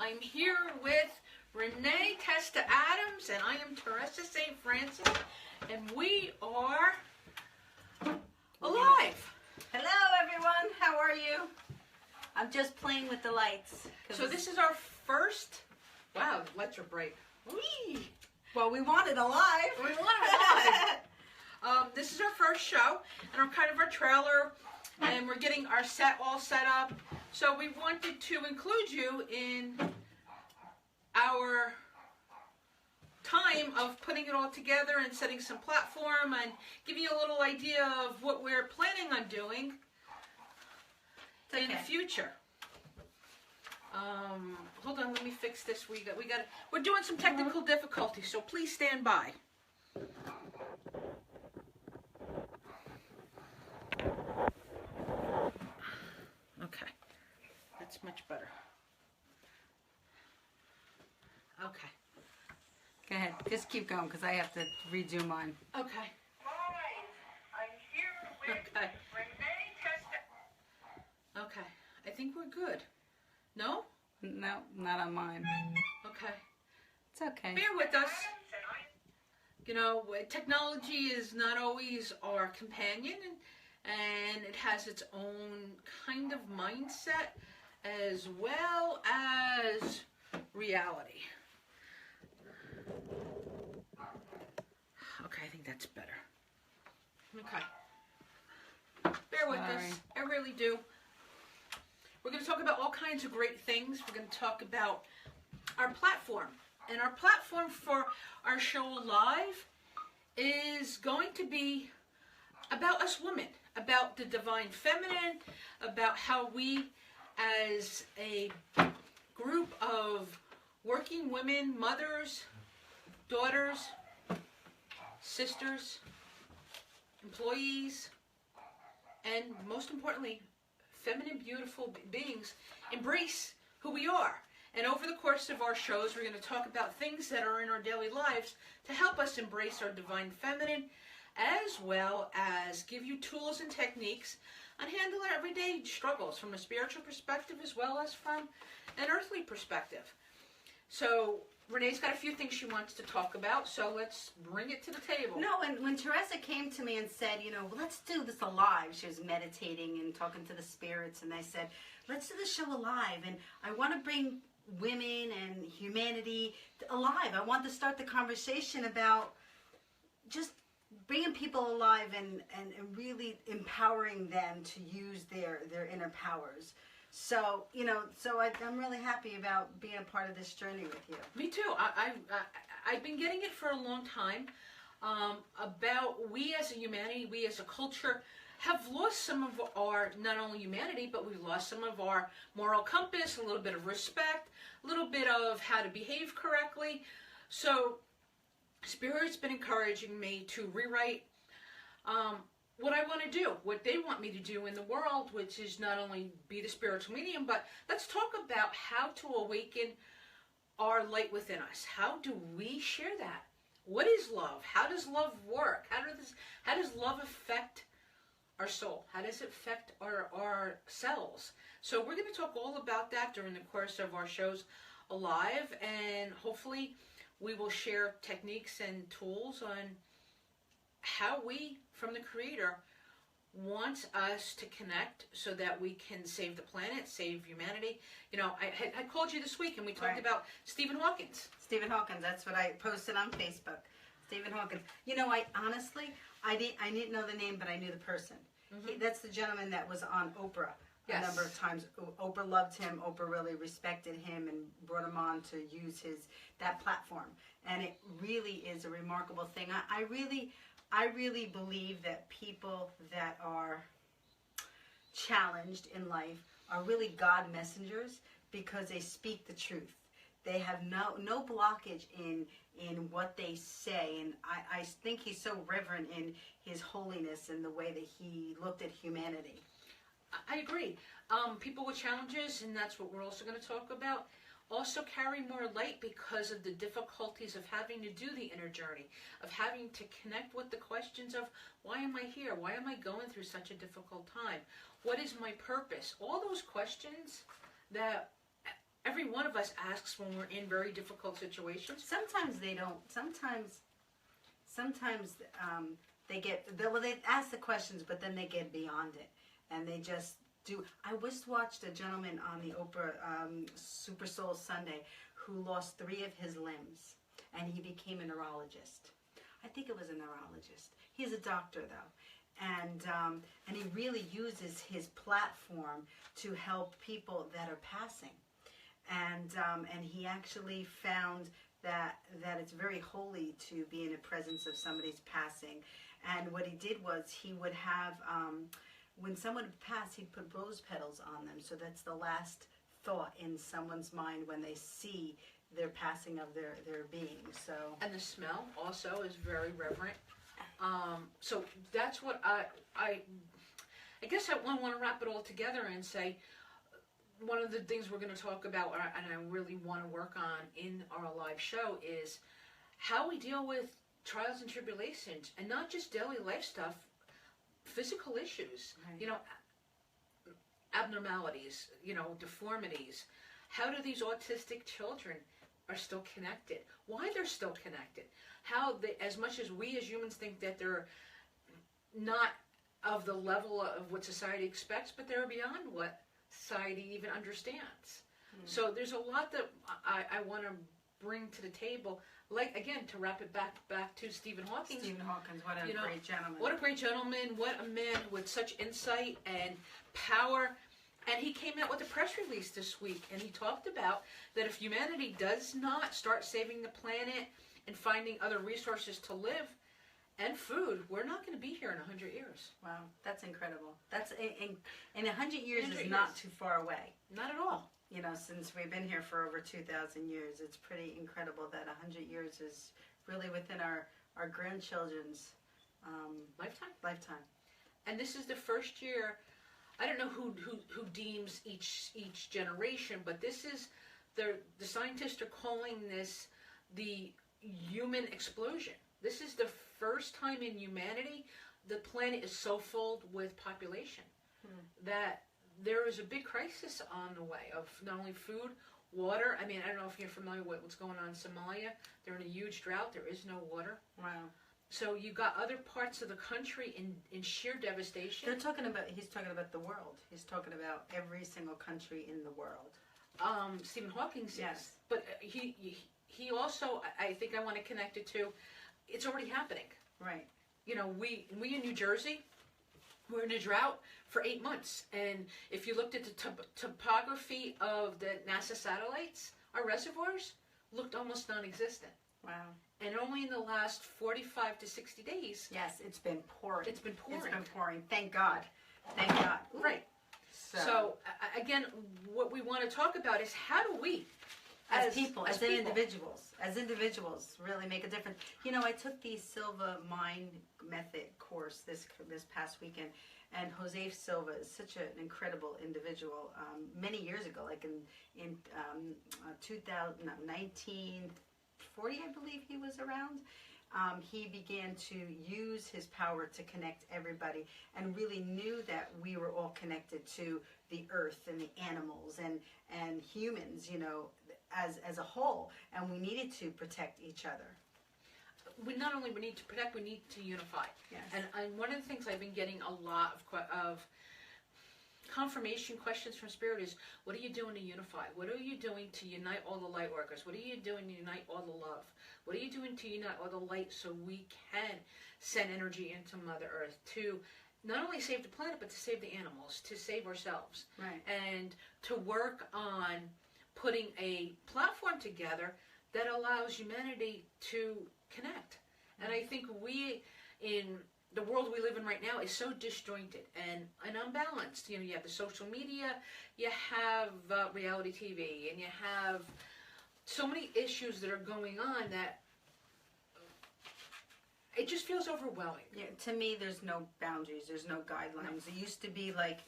I'm here with Renee Testa Adams, and I am Teresa St. and we are alive. Hello everyone, how are you? I'm just playing with the lights. So this is our first, wow, the lights are bright. Whee! Well, we want it alive. We want it alive. This is our first show, and our kind of our trailer, and we're getting our set all set up. So we wanted to include you in our time of putting it all together and setting some platform and giving you a little idea of what we're planning on doing in the future. Hold on, let me fix this. We're doing some technical difficulties, so please stand by. Okay, that's much better. Okay. Go ahead, just keep going because I have to redo mine. Okay. I'm here with Renee Testa. Okay, I think we're good. No? No, not on mine. Okay. It's okay. Bear with us. You know, technology is not always our companion, and it has its own kind of mindset as well as reality. Okay, I think that's better. Okay. Bear with us. I really do. We're going to talk about all kinds of great things. We're going to talk about our platform. And our platform for our show live is going to be about us women, about the Divine Feminine, about how we as a group of working women, mothers, daughters, sisters, employees, and most importantly, feminine, beautiful beings, embrace who we are. And over the course of our shows, we're going to talk about things that are in our daily lives to help us embrace our divine feminine, as well as give you tools and techniques on handling our everyday struggles from a spiritual perspective as well as from an earthly perspective. So Renee's got a few things she wants to talk about, so let's bring it to the table. No, and when Teresa came to me and said, you know, well, let's do this alive, she was meditating and talking to the spirits, and I said, let's do the show alive, and I want to bring women and humanity alive. I want to start the conversation about just bringing people alive and really empowering them to use their inner powers. So, you know, I'm really happy about being a part of this journey with you. Me too. I've been getting it for a long time about we as a humanity, we as a culture have lost some of our, not only humanity, but we've lost some of our moral compass, a little bit of respect, a little bit of how to behave correctly. So Spirit's been encouraging me to rewrite what I want to do, what they want me to do in the world, which is not only be the spiritual medium, but let's talk about how to awaken our light within us. How do we share that? What is love? How does love work? How does love affect our soul? How does it affect our cells? So we're going to talk all about that during the course of our shows alive, and hopefully we will share techniques and tools on how we, from the Creator, wants us to connect so that we can save the planet, save humanity. You know, I called you this week and we talked about Stephen Hawkins. Stephen Hawkins, that's what I posted on Facebook. Stephen Hawkins. You know, I didn't know the name, but I knew the person. That's the gentleman that was on Oprah a number of times. Oprah loved him. Oprah really respected him and brought him on to use that platform. And it really is a remarkable thing. I really believe that people that are challenged in life are really God messengers because they speak the truth. They have no blockage in what they say, and I think he's so reverent in his holiness and the way that he looked at humanity. I agree. People with challenges, and that's what we're also going to talk about, also carry more light because of the difficulties of having to do the inner journey, of having to connect with the questions of, why am I here? Why am I going through such a difficult time? What is my purpose? All those questions that every one of us asks when we're in very difficult situations. Sometimes they don't. Sometimes they ask the questions, but then they get beyond it, and they just do. I just watched a gentleman on the Oprah Super Soul Sunday who lost 3 of his limbs, and he became a neurologist. I think it was a neurologist. He's a doctor, though, and he really uses his platform to help people that are passing, and he actually found that it's very holy to be in the presence of somebody's passing. And what he did was he would have, when someone would pass, he'd put rose petals on them. So that's the last thought in someone's mind when they see their passing of their being. So, and the smell also is very reverent. So that's what I guess I want to wrap it all together and say, one of the things we're going to talk about, and I really want to work on in our live show, is how we deal with trials and tribulations, and not just daily life stuff, physical issues, right. Abnormalities, deformities. How do these autistic children are still connected? Why they're still connected? How they, as much as we as humans think that they're not of the level of what society expects, but they're beyond what society even understands. So there's a lot that I want to bring to the table. Like, again, to wrap it back to Stephen Hawking. Stephen Hawking, what a great gentleman. What a great gentleman. What a man with such insight and power. And he came out with a press release this week, and he talked about that if humanity does not start saving the planet and finding other resources to live and food, we're not going to be here in 100 years. Wow, that's incredible. That's in 100 years is not too far away. Not at all. Since we've been here for over 2,000 years, it's pretty incredible that 100 years is really within our grandchildren's lifetime. And this is the first year. I don't know who deems each generation, but this is the scientists are calling this the human explosion. This is the first time in humanity the planet is so full with population that there is a big crisis on the way of not only food, water. I mean, I don't know if you're familiar with what's going on in Somalia. They're in a huge drought. There is no water. Wow. So you got other parts of the country in sheer devastation. He's talking about the world. He's talking about every single country in the world. Stephen Hawking says. Yes. But he also, I think I want to connect it to, it's already happening. Right. We in New Jersey, we're in a drought for 8 months. And if you looked at the topography of the NASA satellites, our reservoirs looked almost non-existent. Wow. And only in the last 45 to 60 days. Yes, it's been pouring. It's been pouring. Thank God. Thank God. Right. So again, what we want to talk about is how do we, as people, as individuals, really make a difference. I took the Silva Mind Method course this past weekend, and Jose Silva is such an incredible individual. Many years ago, like in 1940, I believe he was around. He began to use his power to connect everybody, and really knew that we were all connected to the earth and the animals and humans, as a whole, and we needed to protect each other. We not only need to protect, we need to unify. Yes. And one of the things I've been getting a lot of confirmation questions from Spirit is, what are you doing to unify? What are you doing to unite all the light workers? What are you doing to unite all the love? What are you doing to unite all the light so we can send energy into Mother Earth to not only save the planet, but to save the animals, to save ourselves. Right. And to work on putting a platform together that allows humanity to connect. And I think we, in the world we live in right now, is so disjointed and unbalanced. You have the social media, you have reality TV, and you have so many issues that are going on that it just feels overwhelming. Yeah, to me, there's no boundaries. There's no guidelines. It used to be like,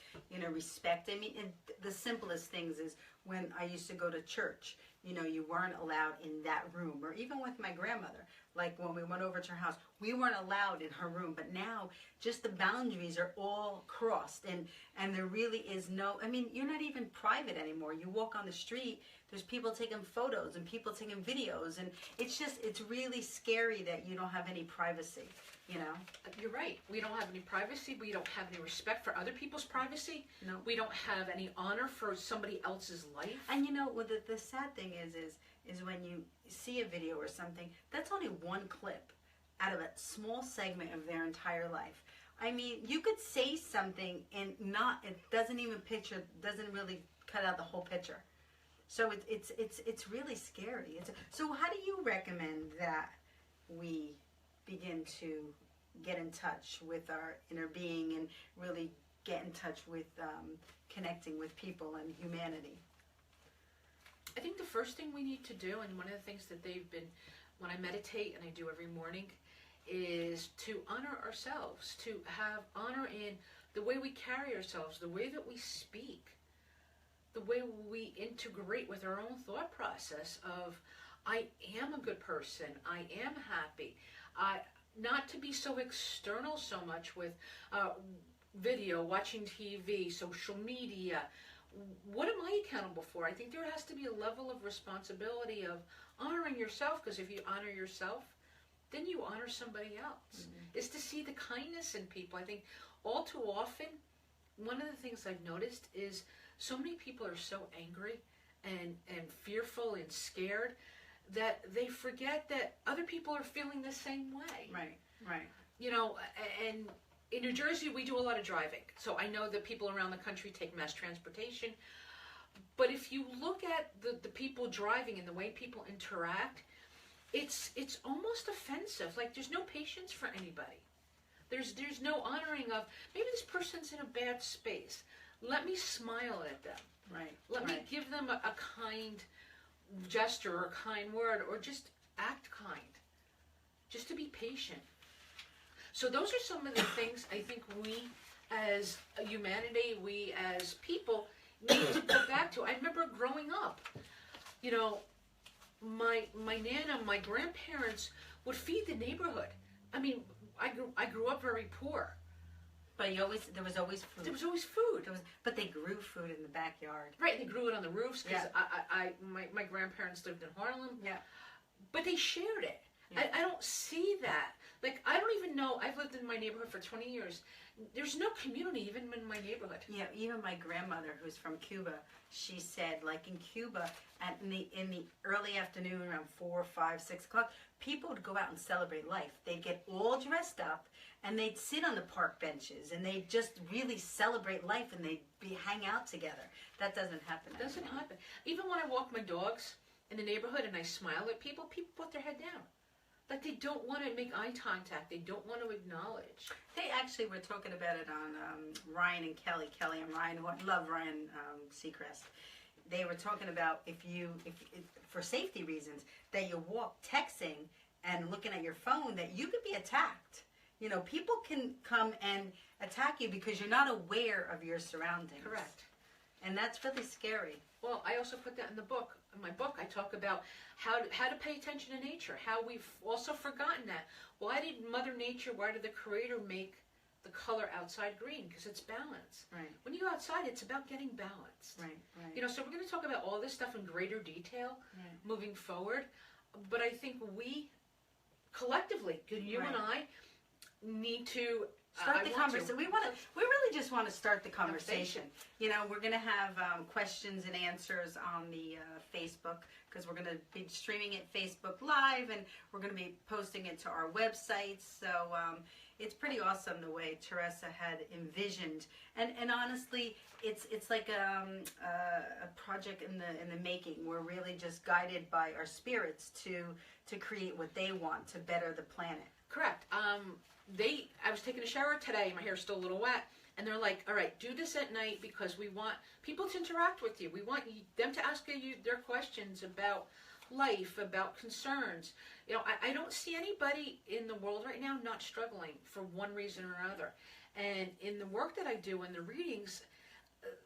respect. I mean, the simplest things is when I used to go to church, you weren't allowed in that room. Or even with my grandmother, Like when we went over to her house, we weren't allowed in her room, but now just the boundaries are all crossed, and there really is no, I mean, you're not even private anymore. You walk on the street, there's people taking photos and people taking videos, and it's really scary that you don't have any privacy, you know? You're right. We don't have any privacy. We don't have any respect for other people's privacy. No. We don't have any honor for somebody else's life. And you know, what the sad thing is when you see a video or something, that's only one clip out of a small segment of their entire life. I mean, you could say something and it doesn't really cut out the whole picture. So it's really scary. So how do you recommend that we begin to get in touch with our inner being and really get in touch with connecting with people and humanity? I think the first thing we need to do, and one of the things that when I meditate and I do every morning, is to honor ourselves, to have honor in the way we carry ourselves, the way that we speak, the way we integrate with our own thought process of, I am a good person, I am happy. Not to be so external so much with video, watching TV, social media. What am I accountable for? I think there has to be a level of responsibility of honoring yourself, because if you honor yourself, then you honor somebody else. Mm-hmm. Is to see the kindness in people. I think all too often, one of the things I've noticed is so many people are so angry and fearful and scared that they forget that other people are feeling the same way. Right. You know, and in New Jersey, we do a lot of driving. So I know that people around the country take mass transportation. But if you look at the people driving and the way people interact, it's almost offensive. Like, there's no patience for anybody. There's no honoring of, maybe this person's in a bad space. Let me smile at them. Right. Let me give them a kind gesture or a kind word, or just act kind. Just to be patient. So those are some of the things I think we as humanity, we as people need to go back to. I remember growing up, you know, my nana, my grandparents would feed the neighborhood. I mean, I grew up very poor. But there was always food. There was always food. But they grew food in the backyard. Right, they grew it on the roofs because Yeah. my grandparents lived in Harlem. Yeah. But they shared it. Yeah. I don't see that. Like, I don't even know. I've lived in my neighborhood for 20 years. There's no community even in my neighborhood. Yeah, even my grandmother, who's from Cuba, she said, like in Cuba, in the early afternoon, around 4, 5, 6 o'clock, people would go out and celebrate life. They'd get all dressed up, and they'd sit on the park benches, and they'd just really celebrate life, and they'd hang out together. That doesn't happen anymore. It doesn't happen. Even when I walk my dogs in the neighborhood and I smile at people, people put their head down. Like, they don't want to make eye contact. They don't want to acknowledge. They actually were talking about it on Ryan and Kelly and Ryan, who I love Ryan Seacrest. They were talking about if for safety reasons, that you walk texting and looking at your phone, that you could be attacked. You know, people can come and attack you because you're not aware of your surroundings. Correct. And that's really scary. Well, I also put that in the book. In my book, I talk about how to pay attention to nature, how we've also forgotten that. Why did Mother Nature, why did the Creator make the color outside green? Because it's balance. Right. When you go outside, it's about getting balanced. Right. You know, so we're going to talk about all this stuff in greater detail moving forward. But I think we, collectively, you and I, need to start the conversation. We really just want to start the conversation. You know, we're going to have questions and answers on the Facebook, because we're going to be streaming it Facebook Live, and we're going to be posting it to our website. So it's pretty awesome the way Teresa had envisioned, and honestly, it's like a project in the making. We're really just guided by our spirits to create what they want to better the planet. Correct. I was taking a shower today, my hair's still a little wet, and they're like, all right, do this at night because we want people to interact with you. We want them to ask you their questions about life, about concerns. You know, I don't see anybody in the world right now not struggling for one reason or another. And in the work that I do, in the readings,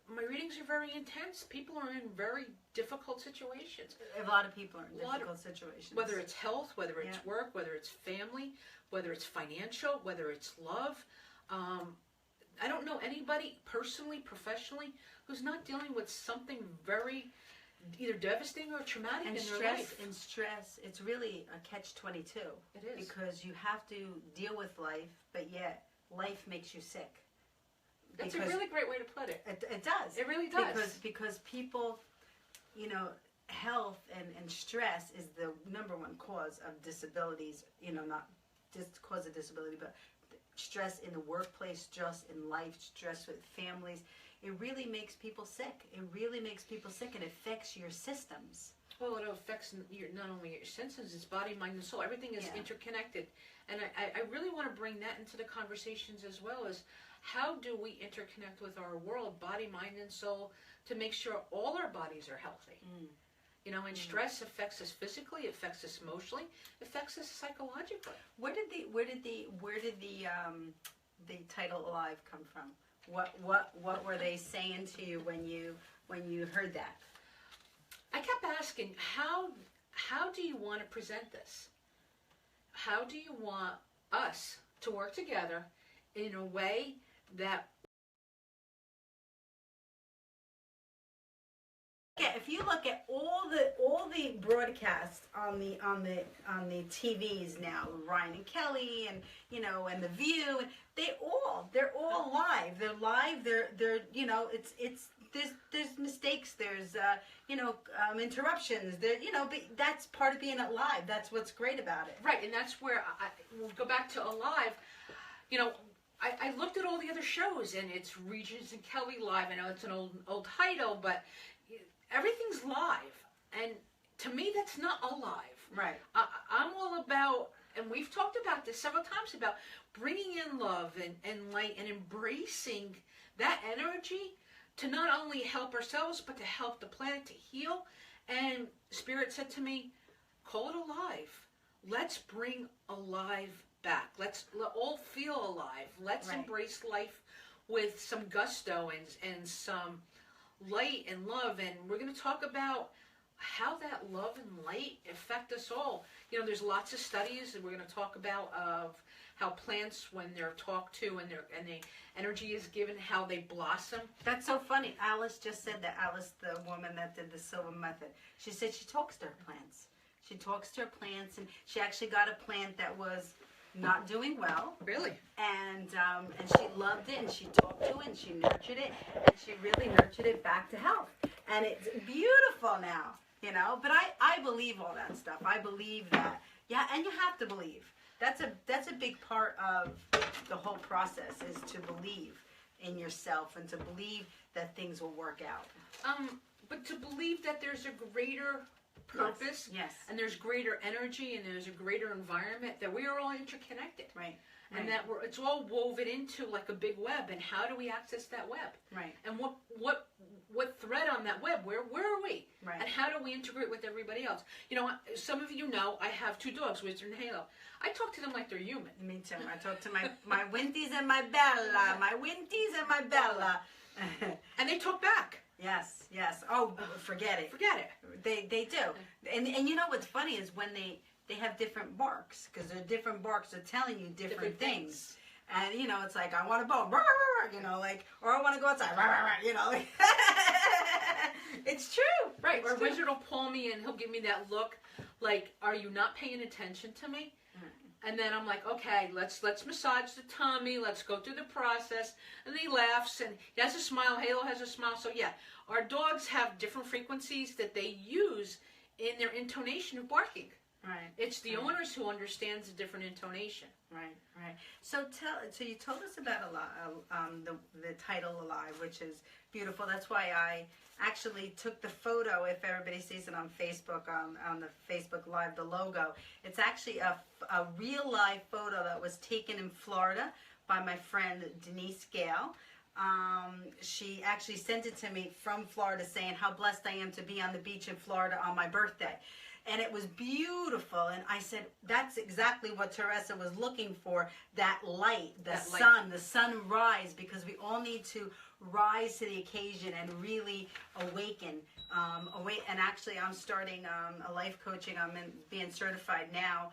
my readings are very intense. People are in very difficult situations. A lot of people are in difficult situations. Whether it's health, whether it's work, whether it's family, whether it's financial, whether it's love. I don't know anybody personally, professionally, who's not dealing with something very either devastating or traumatic in their life. And stress, it's really a catch-22. It is. Because you have to deal with life, but yet life makes you sick. That's a really great way to put it. It does. It really does. Because people, health and stress is the number one cause of disabilities, not just cause of disability, but stress in the workplace, stress in life, stress with families. It really makes people sick. It really makes people sick, and it affects your systems. Well, it affects not only your senses, it's body, mind, and soul. Everything is interconnected. And I really want to bring that into the conversations as well, as how do we interconnect with our world, body, mind, and soul, to make sure all our bodies are healthy. And stress affects us physically, affects us emotionally, affects us psychologically. Where did the title "Alive" come from? What were they saying to you when you heard that? I kept asking, how do you want to present this? How do you want us to work together in a way that... If you look at all the broadcasts on the TVs now, Ryan and Kelly and and The View, and they're all live. They're live. They're there's mistakes. There's interruptions. But that's part of being alive. That's what's great about it. Right, and that's where we'll go back to Alive. I looked at all the other shows, and it's Regis and Kelly Live. I know it's an old title, but everything's live, and to me, that's not alive. Right. I'm all about, and we've talked about this several times, about bringing in love and light and embracing that energy to not only help ourselves, but to help the planet to heal. And Spirit said to me, call it alive. Let's bring alive back. Let's all feel alive. Let's embrace life with some gusto and some light and love, and we're going to talk about how that love and light affect us all. There's lots of studies that we're going to talk about of how plants, when they're talked to and the energy is given, how they blossom. That's so funny. Alice just said that. Alice, the woman that did the Silva method, she said she talks to her plants. She talks to her plants, and she actually got a plant that was not doing well. Really? And she loved it, and she talked to it, and she nurtured it, and she really nurtured it back to health. And it's beautiful now, But I believe all that stuff. I believe that. Yeah, and you have to believe. That's a big part of the whole process, is to believe in yourself and to believe that things will work out. But to believe that there's a greater purpose, yes, and there's greater energy, and there's a greater environment, that we are all interconnected, right, and that it's all woven into like a big web. And how do we access that web? Right. And what thread on that web? Where are we? Right. And how do we integrate with everybody else? Some of you know I have 2 dogs, Wizard and Halo. I talk to them like they're human. Me too. I talk to my Winties and my Bella, my Winties and my Bella, and they talk back. Yes. Oh, forget it. They do. And you know what's funny is when they have different barks, because they're different barks are telling you different things. And it's like, I want to bone, or I want to go outside, it's true. Right. Or Wizard will pull me and he'll give me that look like, are you not paying attention to me? And then I'm like, okay, let's massage the tummy. Let's go through the process. And he laughs, and he has a smile. Halo has a smile. So yeah, our dogs have different frequencies that they use in their intonation of barking. Right. It's the owners who understands the different intonation. Right. So you told us about the title "Alive," which is beautiful. That's why I actually took the photo. If everybody sees it on Facebook, on the Facebook Live, the logo. It's actually a real live photo that was taken in Florida by my friend Denise Gale. She actually sent it to me from Florida, saying how blessed I am to be on the beach in Florida on my birthday. And it was beautiful, and I said, that's exactly what Teresa was looking for, that light, the sun, the sunrise, because we all need to rise to the occasion and really awaken. And actually, I'm starting a life coaching. Being certified now.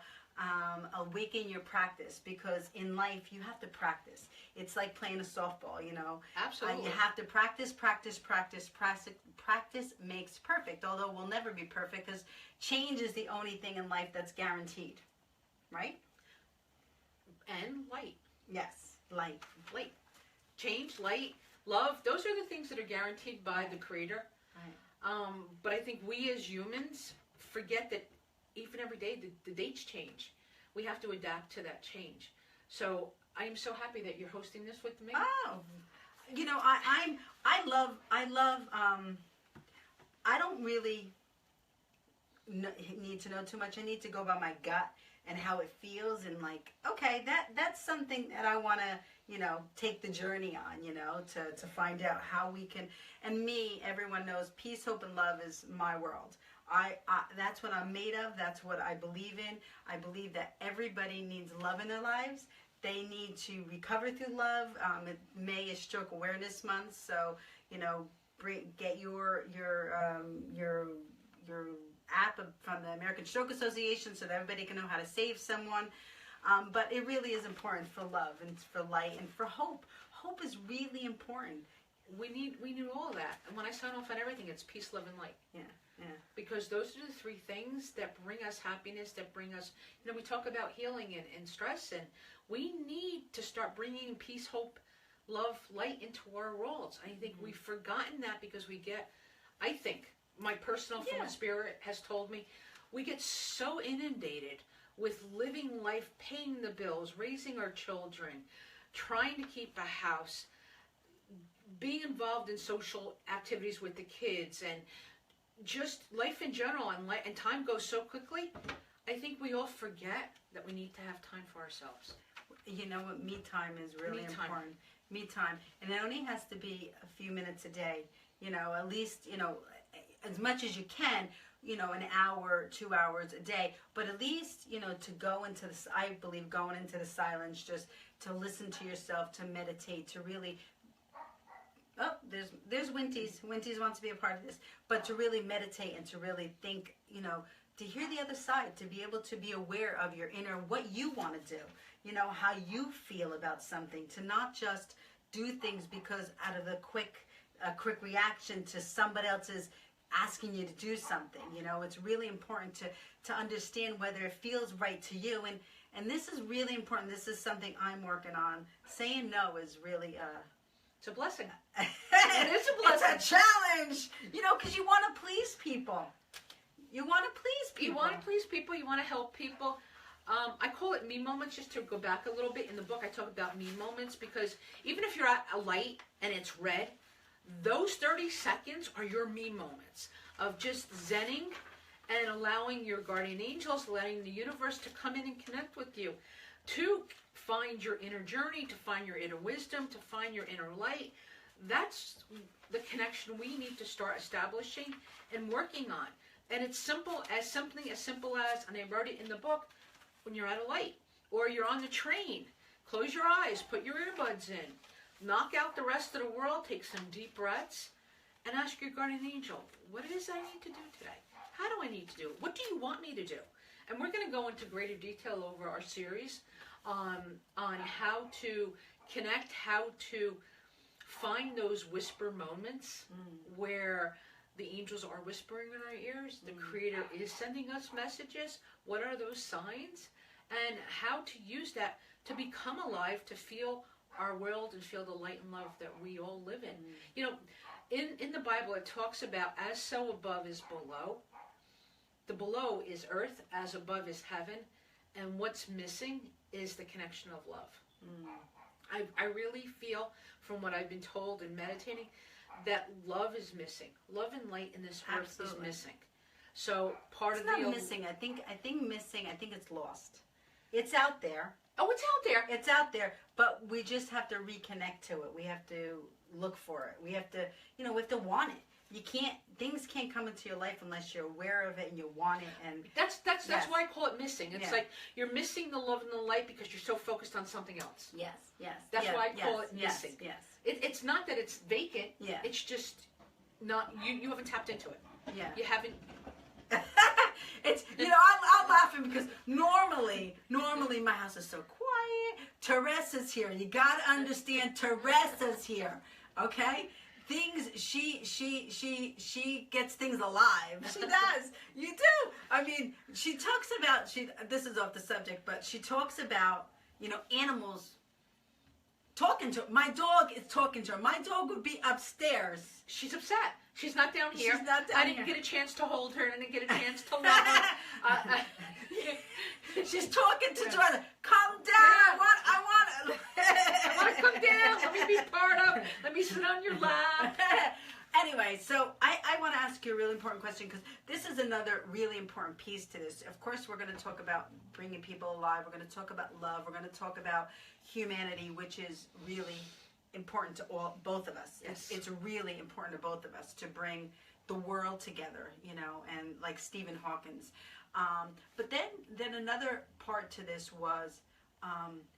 Awaken your practice, because in life you have to practice. It's like playing a softball, you know. Absolutely. You have to practice. Practice makes perfect, although we'll never be perfect, because change is the only thing in life that's guaranteed, right? And light. Yes, light. Change, light, love, those are the things that are guaranteed by the Creator. Right. But I think we as humans forget that even every day the dates change. We have to adapt to that change. So I am so happy that you're hosting this with me. Oh, you know, I love. I don't really need to know too much. I need to go by my gut and how it feels, and like, okay, that's something that I want to, you know, take the journey on, you know, to find out how we can. And me, everyone knows, peace, hope, and love is my world. That's what I'm made of. That's what I believe in. I believe that everybody needs love in their lives. They need to recover through love. May is Stroke Awareness Month, so, you know, get your app from the American Stroke Association so that everybody can know how to save someone. But it really is important for love and for light and for hope. Hope is really important. We need all that. And when I sign off on everything, it's peace, love, and light. Yeah. Because those are the three things that bring us happiness, that bring us, you know, we talk about healing and stress, and we need to start bringing peace, hope, love, light into our worlds. I think we've forgotten that because I think, my personal from the spirit has told me, we get so inundated with living life, paying the bills, raising our children, trying to keep a house, being involved in social activities with the kids, and just life in general, and time goes so quickly. I think we all forget that we need to have time for ourselves. You know what? Me time is really important. Me time. And it only has to be a few minutes a day. You know, at least, you know, as much as you can, you know, an hour, 2 hours a day. But at least, you know, to go into this, I believe going into the silence, just to listen to yourself, to meditate, to really... Oh, there's Winties. Winties wants to be a part of this. But to really meditate and to really think, you know, to hear the other side, to be able to be aware of your inner, what you want to do, you know, how you feel about something, to not just do things because out of a quick reaction to somebody else's asking you to do something. You know, it's really important to understand whether it feels right to you. And this is really important. This is something I'm working on. Saying no is really it's a blessing. It is a blessing. It's a challenge. You know, because you want to please people. You want to please people. You want to please people. You want to help people. I call it me moments, just to go back a little bit. In the book, I talk about me moments, because even if you're at a light and it's red, those 30 seconds are your me moments of just zenning and allowing your guardian angels, letting the universe to come in and connect with you, to find your inner journey, to find your inner wisdom, to find your inner light. That's the connection we need to start establishing and working on. And it's something as simple as, and I wrote it in the book, when you're at a light or you're on the train, close your eyes, put your earbuds in, knock out the rest of the world, take some deep breaths, and ask your guardian angel, what it is I need to do today? How do I need to do it? What do you want me to do? And we're going to go into greater detail over our series on how to connect, how to find those whisper moments where the angels are whispering in our ears, the Creator is sending us messages. What are those signs? And how to use that to become alive, to feel our world and feel the light and love that we all live in. You know, in the Bible it talks about as so above is below. The below is earth, as above is heaven, and what's missing is the connection of love. I really feel, from what I've been told in meditating, that love is missing. Love and light in this earth is missing. So it's not missing. I think missing. I think it's lost. It's out there. Oh, it's out there. It's out there, but we just have to reconnect to it. We have to look for it. We have to, you know, we have to want it. things can't come into your life unless you're aware of it and you want it. And that's why I call it missing. It's like you're missing the love and the light because you're so focused on something else. Yes. That's why I call it missing. Yes. It's not that it's vacant. Yeah. It's just not you haven't tapped into it. Yeah. You haven't. It's I'm laughing because normally my house is so quiet. Teresa's here. You gotta understand, Teresa's here. Okay. Things she gets things alive. She does. You do. I mean, she talks about this is off the subject, but she talks about animals talking to her. My dog is talking to her. My dog would be upstairs. She's upset. She's not down here. She's not down I didn't here. get a chance to hold her. I didn't get a chance to love her. She's talking to Teresa. Come down. Yeah. I want to come down. Let me be part of. Let me sit on your lap. Anyway, so I want to ask you a really important question because this is another really important piece to this. Of course, we're going to talk about bringing people alive. We're going to talk about love. We're going to talk about humanity, which is really important to both of us. Yes. It's really important to both of us to bring the world together, and like Stephen Hawkins. But then another part to this was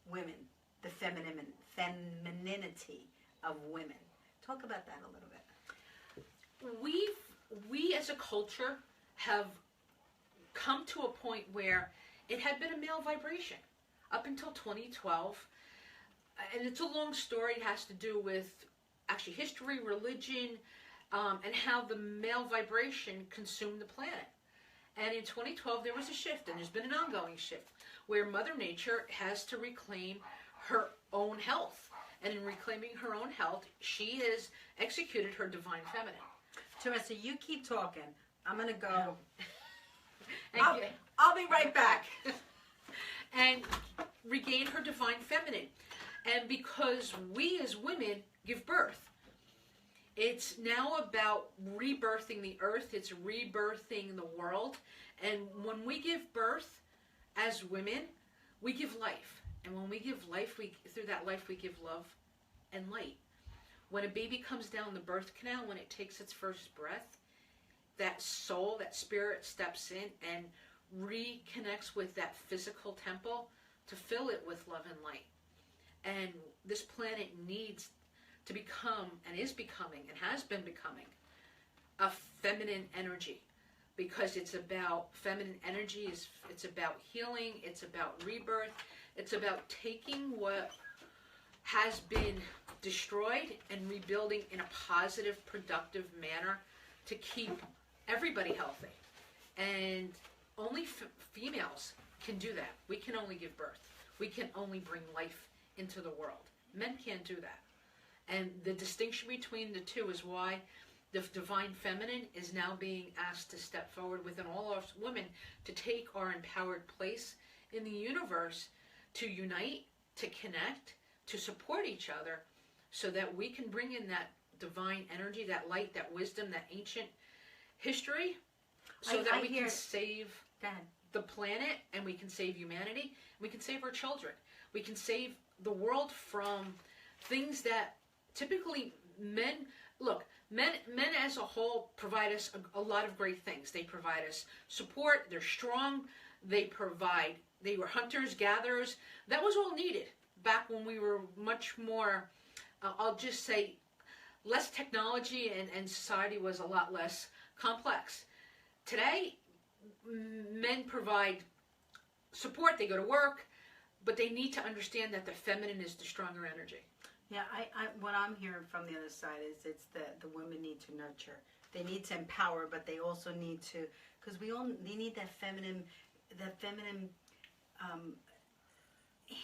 women, the femininity of women. Talk about that a little bit. We as a culture have come to a point where it had been a male vibration up until 2012. And it's a long story. It has to do with actually history, religion, and how the male vibration consumed the planet. And in 2012, there was a shift, and there's been an ongoing shift, where Mother Nature has to reclaim her own health. And in reclaiming her own health, she has executed her divine feminine. Teresa, you keep talking. I'm going to go. And I'll be right back. And regain her divine feminine. And because we as women give birth, it's now about rebirthing the earth. It's rebirthing the world. And when we give birth as women, we give life. And when we give life, through that life, we give love and light. When a baby comes down the birth canal, when it takes its first breath, that soul, that spirit steps in and reconnects with that physical temple to fill it with love and light. And this planet needs to become, and is becoming, and has been becoming, a feminine energy. Because it's about feminine energy, it's about healing, it's about rebirth, it's about taking what has been destroyed and rebuilding in a positive, productive manner to keep everybody healthy. And only females can do that. We can only give birth. We can only bring life into the world. Men can't do that. And the distinction between the two is why the divine feminine is now being asked to step forward within all us women to take our empowered place in the universe, to unite, to connect, to support each other, so that we can bring in that divine energy, that light, that wisdom, that ancient history, so that we can save the planet, and we can save humanity, and we can save our children. We can save the world from things that typically men as a whole provide us a lot of great things. They provide us support. They're strong. They were hunters, gatherers. That was all needed back when we were much more, I'll just say, less technology, and society was a lot less complex. Today, men provide support. They go to work, but they need to understand that the feminine is the stronger energy. Yeah, what I'm hearing from the other side is it's the women need to nurture. They need to empower, but they also need to, because they need that feminine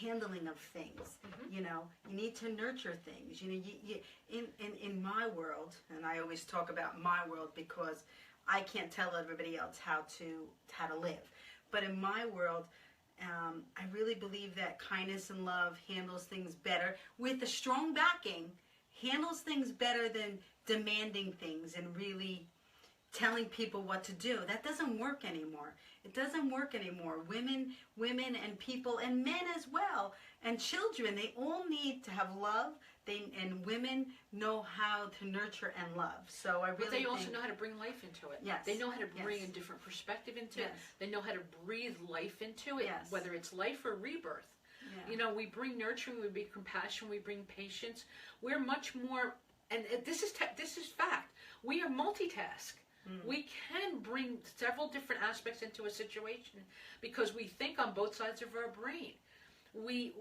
handling of things. Mm-hmm. You need to nurture things. In my world, and I always talk about my world because I can't tell everybody else how to live. But in my world, I really believe that kindness and love handles things better with a strong backing, handles things better than demanding things and really telling people what to do. That doesn't work anymore. It doesn't work anymore. Women and people and men as well and children, they all need to have love. And women know how to nurture and love. So I really But they also know how to bring life into it. Yes. They know how to bring a different perspective into it. They know how to breathe life into it, whether it's life or rebirth. Yeah. You know, we bring nurturing, we bring compassion, we bring patience. We're much more, and this is fact. We are multitask. We can bring several different aspects into a situation because we think on both sides of our brain. We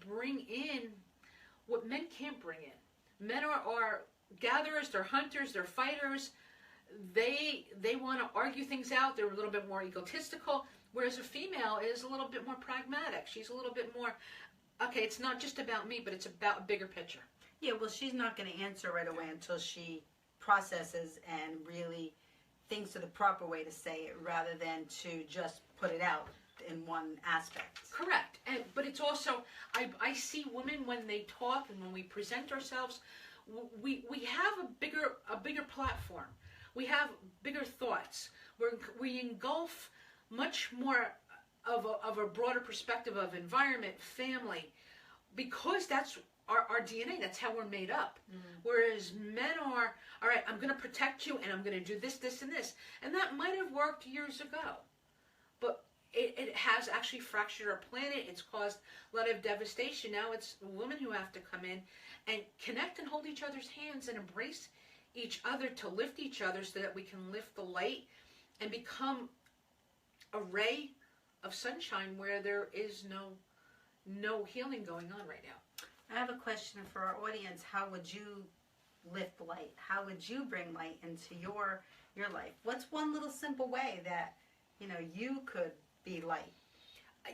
bring in what men can't bring in. Men are gatherers, they're hunters, they're fighters. They want to argue things out. They're a little bit more egotistical, whereas a female is a little bit more pragmatic. She's a little bit more, okay, it's not just about me, but it's about a bigger picture. Yeah, well, she's not going to answer right away until she processes and really thinks of the proper way to say it rather than to just put it out in one aspect. Correct. But it's also, I see women when they talk and when we present ourselves, we have a bigger platform. We have bigger thoughts. We engulf much more of a broader perspective of environment, family, because that's our DNA. That's how we're made up. Whereas men are, all right, I'm going to protect you and I'm going to do this, this, and this. And that might have worked years ago. But it has actually fractured our planet. It's caused a lot of devastation. Now it's women who have to come in and connect and hold each other's hands and embrace each other to lift each other so that we can lift the light and become a ray of sunshine where there is no healing going on right now. I have a question for our audience. How would you lift light? How would you bring light into your life? What's one little simple way that, you could be light?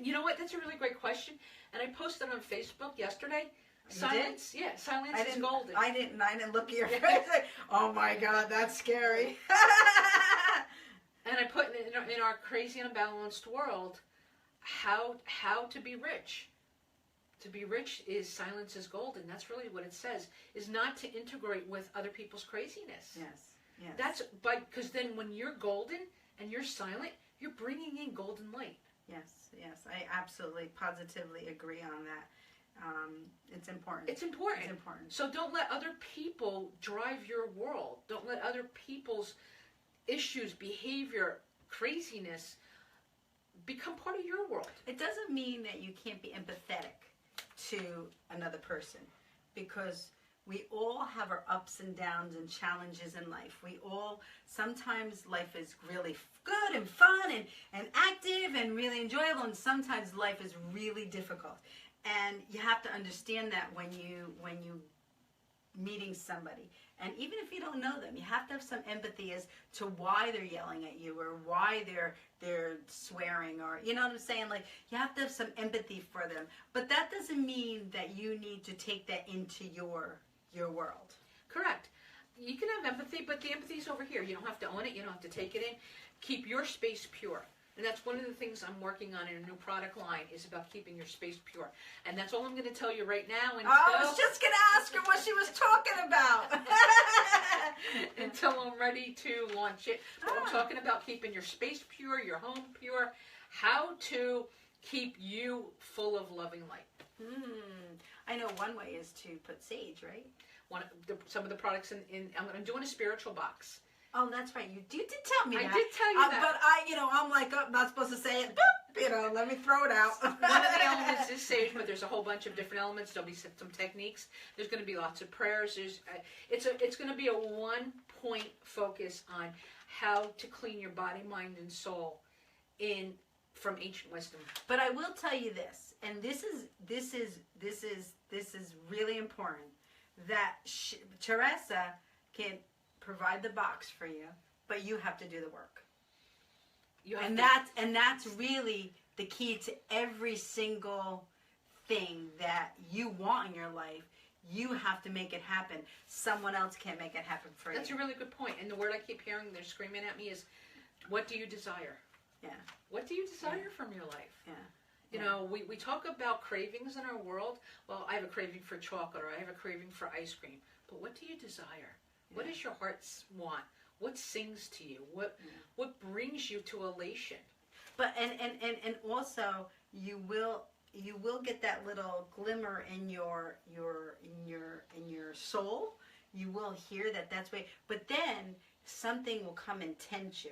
You know what? That's a really great question. And I posted on Facebook yesterday. Silence, silence is golden. I didn't look at your face. Oh my God, that's scary. And I put in our crazy and unbalanced world, how to be rich. To be rich is silence is golden. That's really what it says. Is not to integrate with other people's craziness. Yes. That's because then when you're golden and you're silent, you're bringing in golden light. Yes. I absolutely, positively agree on that. It's important. It's important. So don't let other people drive your world. Don't let other people's issues, behavior, craziness become part of your world. It doesn't mean that you can't be empathetic to another person, because we all have our ups and downs and challenges in life. Sometimes life is really good and fun and active and really enjoyable, and sometimes life is really difficult. And you have to understand that when you meeting somebody. And even if you don't know them, you have to have some empathy as to why they're yelling at you or why they're swearing, or, you know what I'm saying? Like, you have to have some empathy for them. But that doesn't mean that you need to take that into your world. Correct. You can have empathy, but the empathy's over here. You don't have to own it. You don't have to take it in. Keep your space pure. And that's one of the things I'm working on in a new product line, is about keeping your space pure. And that's all I'm going to tell you right now. I was just going to ask her what she was talking about. Until I'm ready to launch it. But I'm talking about keeping your space pure, your home pure, how to keep you full of loving light. I know one way is to put sage, right? Some of the products I'm doing a spiritual box. Oh, that's right. You did tell me that. I did tell you that. But I'm like, I'm not supposed to say it. Boop, let me throw it out. One of the elements is sage, but there's a whole bunch of different elements. There'll be some techniques. There's going to be lots of prayers. It's going to be a one-point focus on how to clean your body, mind, and soul from ancient wisdom. But I will tell you this, and this is really important, that Teresa can provide the box for you, but you have to do the work. That's really the key to every single thing that you want in your life. You have to make it happen. Someone else can't make it happen for you. That's a really good point. And the word I keep hearing, they're screaming at me, is, what do you desire? Yeah. What do you desire from your life? Yeah. You know, we talk about cravings in our world. Well, I have a craving for chocolate, or I have a craving for ice cream. But what do you desire? What does your heart want? What sings to you? What brings you to elation? But and also you will you will get that little glimmer in your soul. You will hear that that's way, but then something will come and tempt you.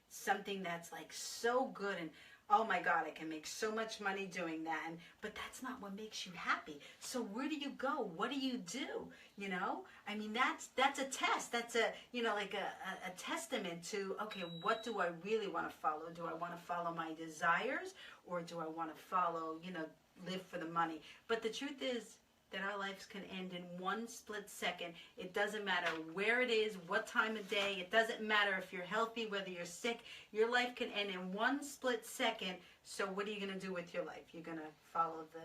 Something that's like so good, and oh my God, I can make so much money doing that. But that's not what makes you happy. So where do you go? What do you do? You know, I mean, that's a test. That's a, you know, like a testament to, okay, what do I really want to follow? Do I want to follow my desires, or do I want to follow, you know, live for the money? But the truth is that our lives can end in one split second. It doesn't matter where it is, what time of day. It doesn't matter if you're healthy, whether you're sick. Your life can end in one split second. So what are you going to do with your life? You're going to follow the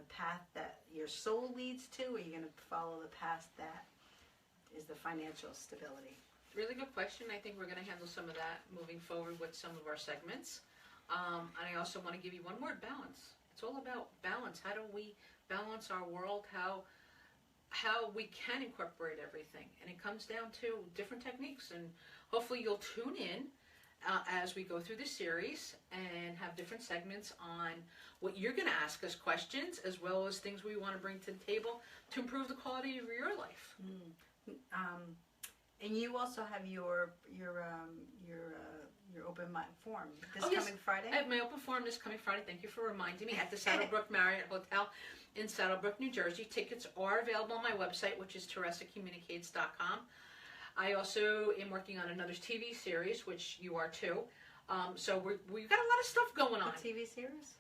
path that your soul leads to, or are you going to follow the path that is the financial stability? Really good question. I think we're going to handle some of that moving forward with some of our segments. And I also want to give you one word: balance. It's all about balance. How do we balance our world? How we can incorporate everything, and it comes down to different techniques. And hopefully you'll tune in as we go through the series and have different segments on what you're going to ask us questions, as well as things we want to bring to the table to improve the quality of your life. And you also have your open mic forum coming Friday? I have my open forum this coming Friday. Thank you for reminding me. At the Saddlebrook Marriott Hotel in Saddlebrook, New Jersey. Tickets are available on my website, which is teresacommunicates.com. I also am working on another TV series, which you are too. So we've got a lot of stuff going on. What TV series?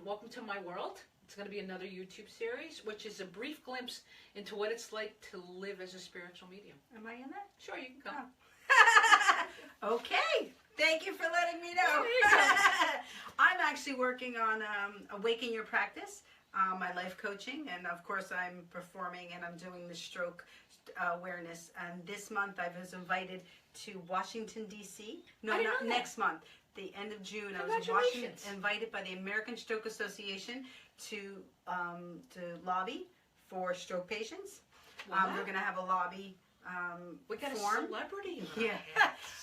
Welcome to My World. It's going to be another YouTube series, which is a brief glimpse into what it's like to live as a spiritual medium. Am I in that? Sure, you can come. Oh. Okay. Thank you for letting me know. I'm actually working on Awaken Your Practice, my life coaching, and of course I'm performing and I'm doing the stroke awareness. And this month I was invited to Washington, D.C. No, not next month. The end of June, I was invited by the American Stroke Association to lobby for stroke patients. Wow. We're going to have a lobby we got form. A celebrity. Yeah.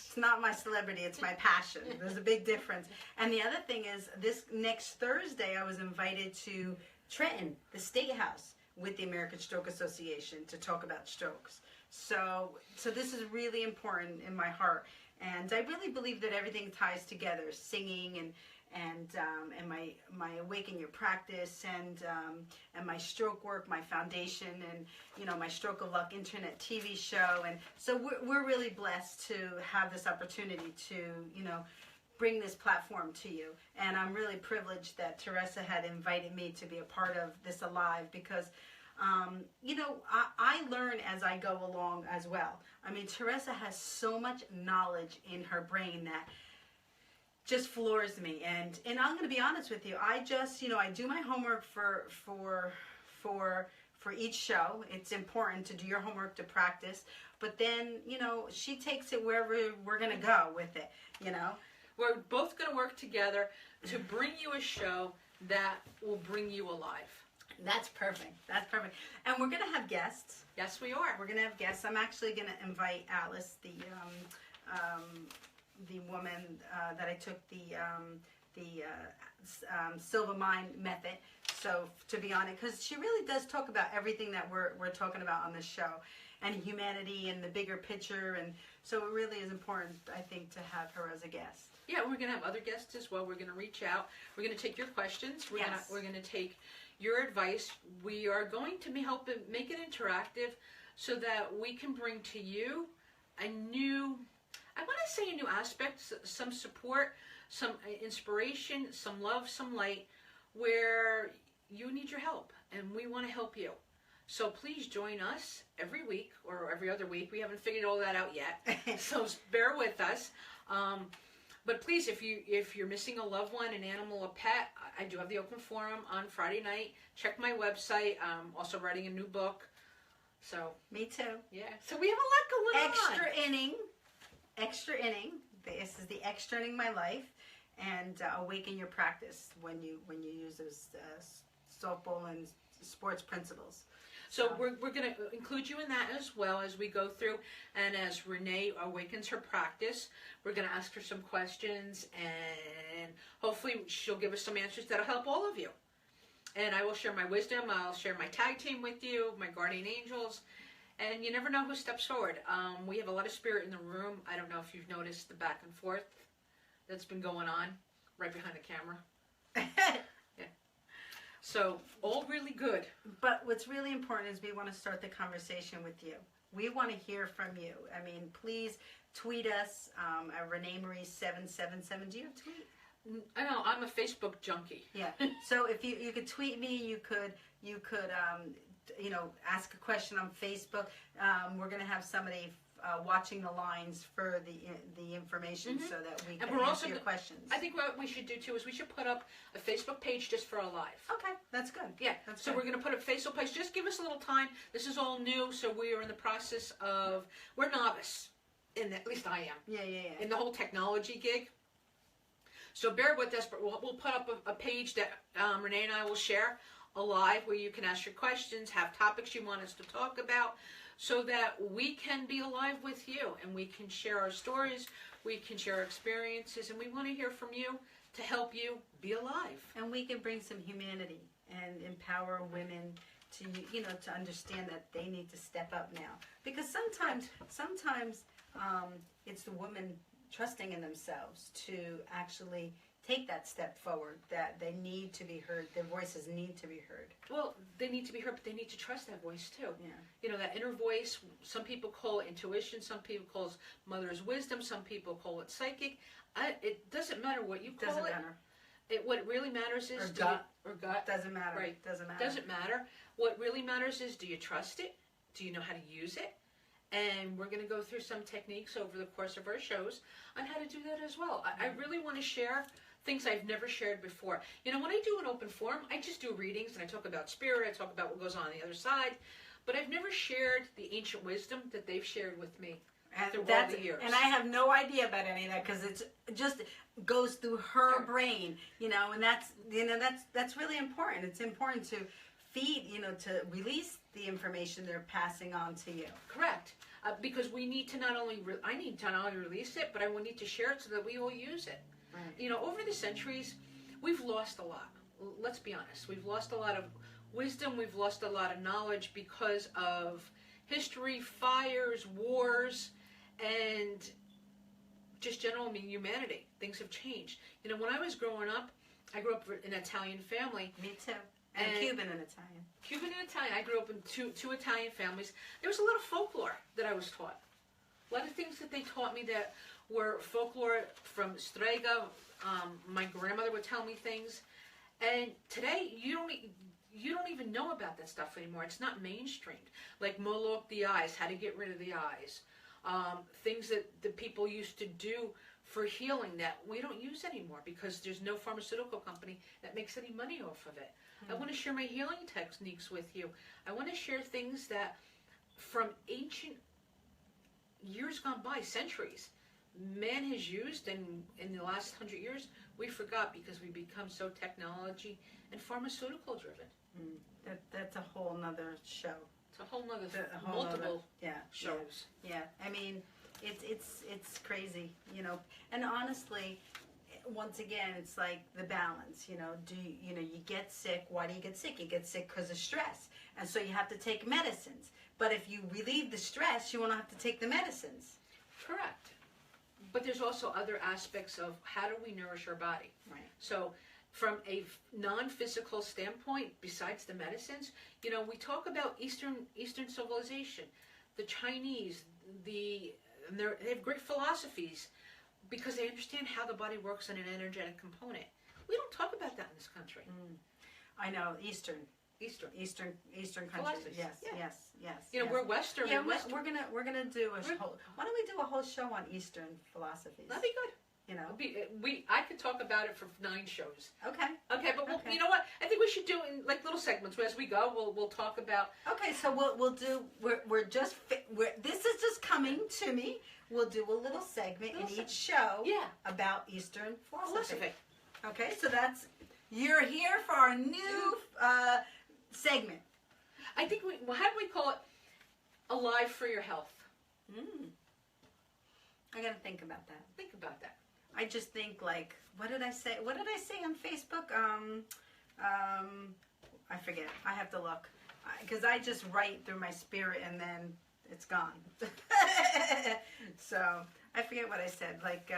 It's not my celebrity, it's my passion. There's a big difference. And the other thing is, this next Thursday, I was invited to Trenton, the State House, with the American Stroke Association to talk about strokes. So this is really important in my heart. And I really believe that everything ties together, singing and my Awaken Your Practice and my stroke work, my foundation, and you know, my Stroke of Luck internet TV show. And so we're really blessed to have this opportunity to, you know, bring this platform to you. And I'm really privileged that Teresa had invited me to be a part of this Alive, because you know, I learn as I go along as well. I mean, Teresa has so much knowledge in her brain that just floors me. And I'm going to be honest with you. I just, you know, I do my homework for each show. It's important to do your homework to practice. But then, you know, she takes it wherever we're going to go with it, you know. We're both going to work together to bring you a show that will bring you alive. That's perfect. That's perfect. And we're going to have guests. Yes, we are. We're going to have guests. I'm actually going to invite Alice, the woman that I took the Silver Mind method. So to be honest, because she really does talk about everything that we're talking about on this show, and humanity and the bigger picture. And so it really is important, I think, to have her as a guest. Yeah, we're going to have other guests as well. We're going to reach out. We're going to take your questions. We're going to take your advice. We are going to help make it interactive so that we can bring to you a new, I want to say a new aspect, some support, some inspiration, some love, some light, where you need your help, and we want to help you. So please join us every week or every other week. We haven't figured all that out yet, so bear with us. But please, if you're missing a loved one, an animal, a pet, I do have the open forum on Friday night. Check my website. I'm also writing a new book. So me too. Yeah. So we have a lot going on. Extra inning. This is the extra inning my life, and Awaken Your Practice when you use those softball and sports principles. So we're going to include you in that as well as we go through. And as Renee awakens her practice, we're going to ask her some questions, and hopefully she'll give us some answers that'll help all of you. And I will share my wisdom. I'll share my tag team with you, my guardian angels. And you never know who steps forward. We have a lot of spirit in the room. I don't know if you've noticed the back and forth that's been going on right behind the camera. Yeah. So, all really good. But what's really important is we want to start the conversation with you. We want to hear from you. I mean, please tweet us at Renee Marie 777. Do you have a tweet? I know, I'm a Facebook junkie. Yeah. So if you could tweet me, you could ask a question on Facebook. We're going to have somebody watching the lines for the information so that we can answer your questions. I think what we should do too is we should put up a Facebook page just for our live. Okay, that's good. Yeah, that's good. We're going to put up a Facebook page. Just give us a little time. This is all new, so we are in the process of, we're novice, at least I am. Yeah. In the whole technology gig. So bear with us, but we'll put up a page that Renee and I will share alive where you can ask your questions, have topics you want us to talk about, so that we can be alive with you and we can share our stories, we can share our experiences, and we want to hear from you to help you be alive. And we can bring some humanity and empower women to, to understand that they need to step up now. Because sometimes it's the woman trusting in themselves to actually take that step forward, that they need to be heard, their voices need to be heard. Well, they need to be heard, but they need to trust that voice too. Yeah. That inner voice, some people call it intuition, some people call it mother's wisdom, some people call it psychic. It doesn't matter what you call it. Doesn't matter. What really matters is... Or gut. Doesn't matter. Right. Doesn't matter. Doesn't matter. What really matters is, do you trust it? Do you know how to use it? And we're going to go through some techniques over the course of our shows on how to do that as well. I really want to share things I've never shared before. When I do an open forum, I just do readings and I talk about spirit, I talk about what goes on the other side, but I've never shared the ancient wisdom that they've shared with me through all the years. And I have no idea about any of that because it just goes through her brain, and that's really important. It's important to feed, to release the information they're passing on to you. Correct. Because we need to I need to not only release it, but I will need to share it so that we all use it. Right. Over the centuries, we've lost a lot. Let's be honest. We've lost a lot of wisdom. We've lost a lot of knowledge because of history, fires, wars, and just general humanity. Things have changed. When I was growing up, I grew up in an Italian family. Me too. And Cuban and Italian. Cuban and Italian. I grew up in two Italian families. There was a lot of folklore that I was taught. A lot of things that they taught me that were folklore from Strega. My grandmother would tell me things, and today you don't even know about that stuff anymore. It's not mainstreamed. Like Moloch the eyes, how to get rid of the eyes, things that the people used to do for healing that we don't use anymore because there's no pharmaceutical company that makes any money off of it. I want to share my healing techniques with you. I want to share things that from ancient years gone by, centuries, man has used, and in the last 100 years, we forgot because we become so technology and pharmaceutical driven. That's a whole nother show. It's a whole nother, multiple shows. Yeah. I mean, it's crazy, and honestly, once again, it's like the balance, you get sick. Why do you get sick? You get sick because of stress. And so you have to take medicines. But if you relieve the stress, you won't have to take the medicines. Correct. But there's also other aspects of how do we nourish our body. Right. So from a non-physical standpoint, besides the medicines, we talk about Eastern civilization, the Chinese, they have great philosophies because they understand how the body works in an energetic component. We don't talk about that in this country. I know, Eastern countries. Yes. We're Western. Yeah, we're gonna do why don't we do a whole show on Eastern philosophies? That'd be good. I could talk about it for 9 shows. Okay. Okay, but you know what? I think we should do it in like little segments as we go. We'll talk about. Okay, so we'll do. This is just coming to me. We'll do a little segment in each show. Yeah. About Eastern philosophy. Okay, so you're here for our new segment. I think how do we call it? Alive for your health. I gotta think about that. Think about that. I just think like, what did I say? What did I say on Facebook? I forget. I have to look because I just write through my spirit and then it's gone. So I forget what I said. Like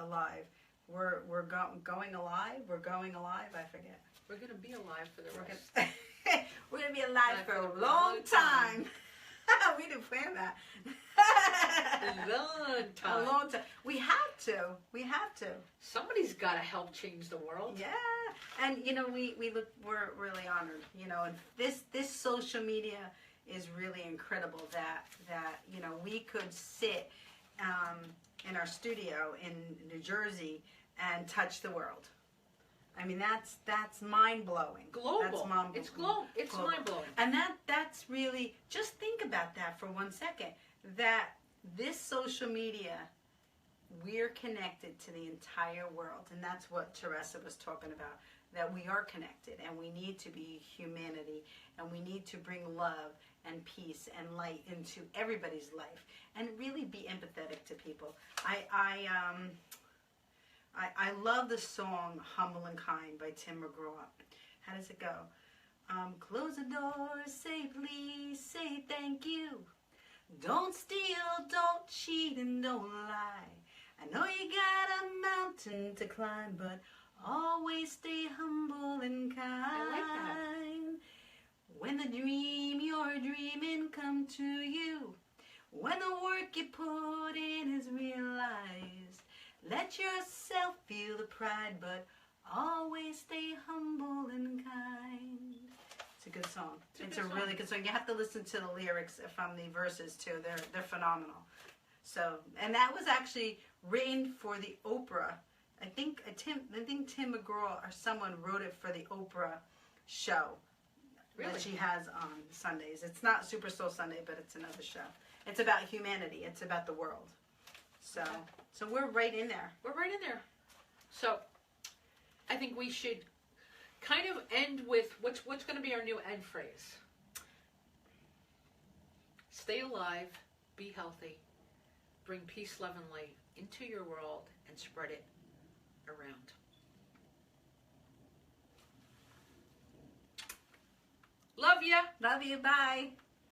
alive. We're going alive. We're going alive. I forget. We're gonna be alive for the rest. We're gonna be alive for a long time. We didn't plan that. A long time. We have to. We have to. Somebody's got to help change the world. Yeah, and you know we're really honored. You know, and this social media is really incredible. That you know we could sit in our studio in New Jersey and touch the world. I mean that's mind blowing. Global. That's mind-blowing. It's global. It's mind blowing. And that's really, just think about that for 1 second. That this social media, we're connected to the entire world, and that's what Teresa was talking about. That we are connected, and we need to be humanity, and we need to bring love and peace and light into everybody's life, and really be empathetic to people. I love the song Humble and Kind by Tim McGraw. How does it go? Close the door safely, say thank you. Don't steal, don't cheat, and don't lie. I know you got a mountain to climb, but always stay humble and kind. I like that. When the dream you're dreaming come to you, when the work you put in is realized, let yourself feel the pride, but always stay humble and kind. It's a good song. It's a really good song. You have to listen to the lyrics from the verses too. They're phenomenal. So, and that was actually written for the Oprah. I think Tim McGraw or someone wrote it for the Oprah show that she has on Sundays. It's not Super Soul Sunday, but it's another show. It's about humanity. It's about the world. So, so we're right in there. We're right in there. So, I think we should kind of end with what's going to be our new end phrase. Stay alive, be healthy, bring peace, love, and light into your world, and spread it around. Love ya. Love you. Bye.